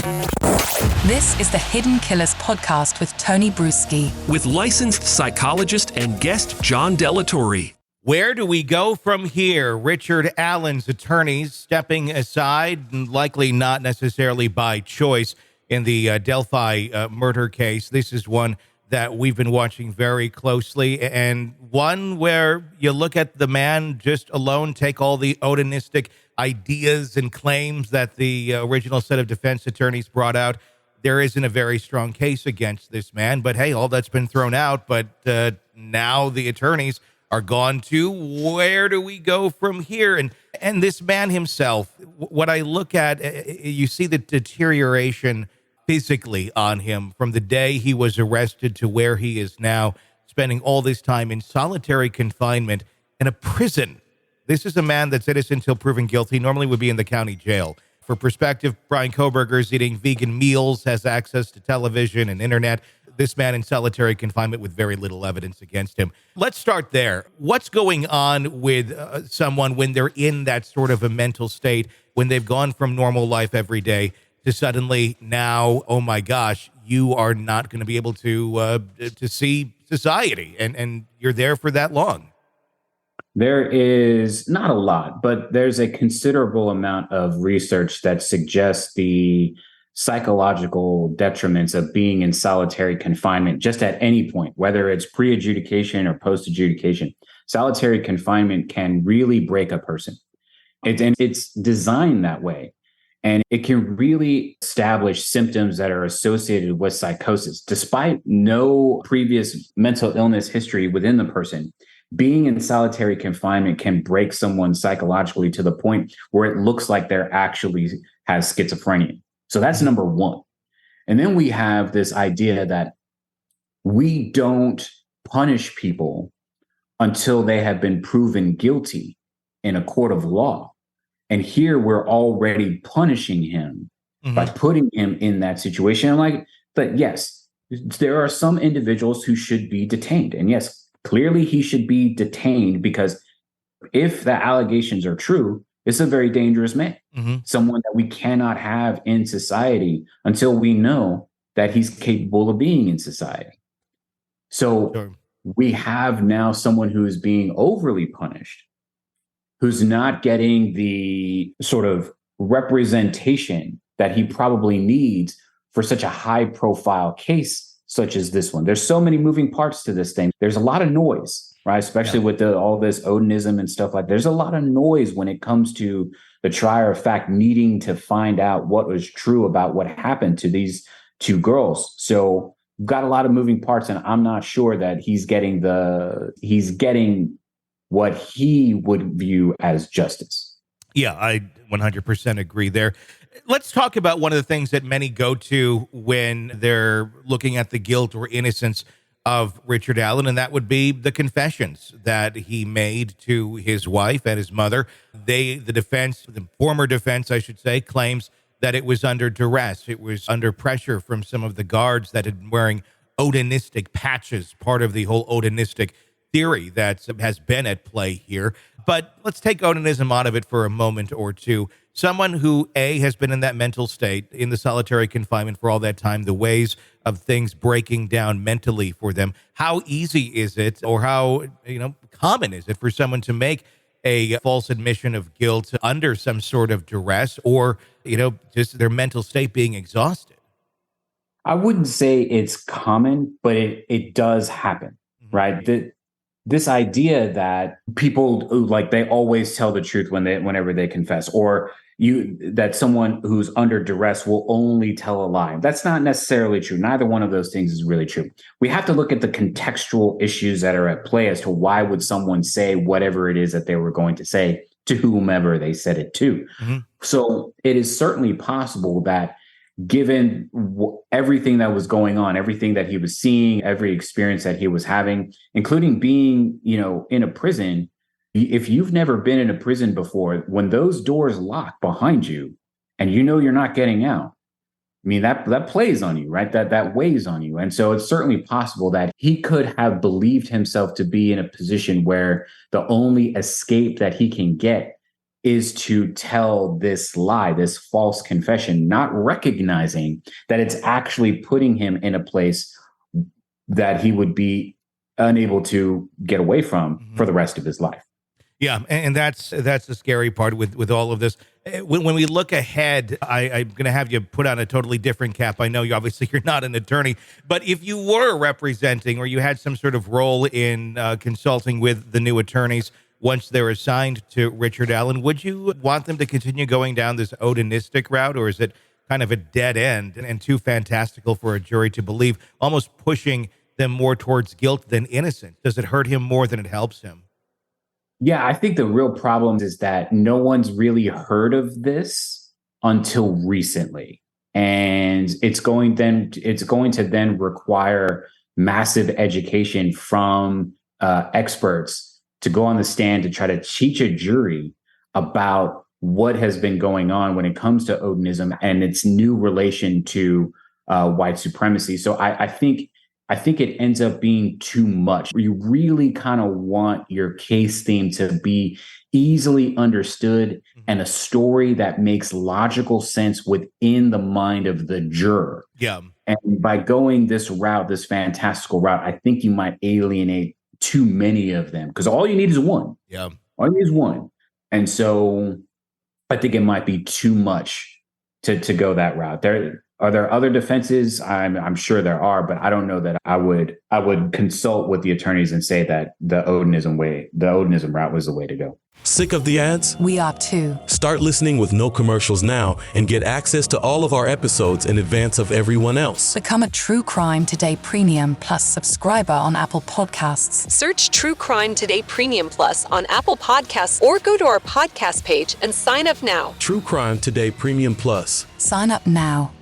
This is the Hidden Killers podcast with Tony Brueski. With licensed psychologist and guest John Delatorre. Where do we go from here? Richard Allen's attorneys stepping aside, likely not necessarily by choice, in the Delphi murder case. This is one that we've been watching very closely, and one where you look at the man just alone, take all the Odinistic ideas and claims that the original set of defense attorneys brought out. There isn't a very strong case against this man, but hey, all that's been thrown out. But now the attorneys are gone too. Where do we go from here? And this man himself, what I look at, you see the deterioration physically on him from the day he was arrested to where he is now, spending all this time in solitary confinement in a prison. This is a man that's innocent until proven guilty, normally would be in the county jail. For perspective, Brian Koberger's eating vegan meals, has access to television and internet. This man in solitary confinement with very little evidence against him. Let's start there. What's going on with someone when they're in that sort of a mental state, when they've gone from normal life every day to suddenly now, oh my gosh, you are not going to be able to see society, and you're there for that long? There is not a lot, but there's a considerable amount of research that suggests the psychological detriments of being in solitary confinement just at any point, whether it's pre-adjudication or post-adjudication. Solitary confinement can really break a person. It's designed that way. And it can really establish symptoms that are associated with psychosis. Despite no previous mental illness history within the person, being in solitary confinement can break someone psychologically to the point where it looks like they're actually has schizophrenia. So that's number one. And then we have this idea that we don't punish people until they have been proven guilty in a court of law. And here we're already punishing him by putting him in that situation. But yes, there are some individuals who should be detained. And yes, clearly he should be detained because if the allegations are true, it's a very dangerous man, someone that we cannot have in society until we know that he's capable of being in society. So we have now someone who is being overly punished, who's not getting the sort of representation that he probably needs for such a high profile case such as this one. There's so many moving parts to this thing. There's a lot of noise, right? Especially with all this Odinism and stuff like that. There's a lot of noise when it comes to the trier of fact needing to find out what was true about what happened to these two girls. So we've got a lot of moving parts, and I'm not sure that he's getting what he would view as justice. Yeah, I 100% agree there. Let's talk about one of the things that many go to when they're looking at the guilt or innocence of Richard Allen, and that would be the confessions that he made to his wife and his mother. The former defense, I should say, claims that it was under duress. It was under pressure from some of the guards that had been wearing Odinistic patches, part of the whole Odinistic theory that has been at play here. But let's take Odinism out of it for a moment or two. Someone who, A, has been in that mental state, in the solitary confinement for all that time, the ways of things breaking down mentally for them. How easy is it, or how common is it for someone to make a false admission of guilt under some sort of duress, or just their mental state being exhausted? I wouldn't say it's common, but it does happen, right? This idea that people they always tell the truth whenever they confess, or that someone who's under duress will only tell a lie. That's not necessarily true. Neither one of those things is really true. We have to look at the contextual issues that are at play as to why would someone say whatever it is that they were going to say to whomever they said it to. So it is certainly possible that given everything that was going on, everything that he was seeing, every experience that he was having, including being, in a prison, if you've never been in a prison before, when those doors lock behind you and you're not getting out, I mean, that plays on you, right? That weighs on you. And so it's certainly possible that he could have believed himself to be in a position where the only escape that he can get is to tell this lie, this false confession, not recognizing that it's actually putting him in a place that he would be unable to get away from for the rest of his life. Yeah, and that's the scary part with all of this. When we look ahead, I'm going to have you put on a totally different cap. I know you're not an attorney, but if you were representing or you had some sort of role in consulting with the new attorneys once they're assigned to Richard Allen, would you want them to continue going down this Odinistic route, or is it kind of a dead end and too fantastical for a jury to believe, almost pushing them more towards guilt than innocence? Does it hurt him more than it helps him? Yeah, I think the real problem is that no one's really heard of this until recently. And it's going to then require massive education from experts to go on the stand to try to teach a jury about what has been going on when it comes to Odinism and its new relation to white supremacy. So I think it ends up being too much. You really kind of want your case theme to be easily understood and a story that makes logical sense within the mind of the juror. Yeah. And by going this route, this fantastical route, I think you might alienate too many of them, because all you need is one. Yeah. All you need is one. And so I think it might be too much to go that route. Are there other defenses? I'm sure there are, but I don't know that I would consult with the attorneys and say that the Odinism route was the way to go. Sick of the ads? We are too. Start listening with no commercials now and get access to all of our episodes in advance of everyone else. Become a True Crime Today Premium Plus subscriber on Apple Podcasts. Search True Crime Today Premium Plus on Apple Podcasts or go to our podcast page and sign up now. True Crime Today Premium Plus. Sign up now.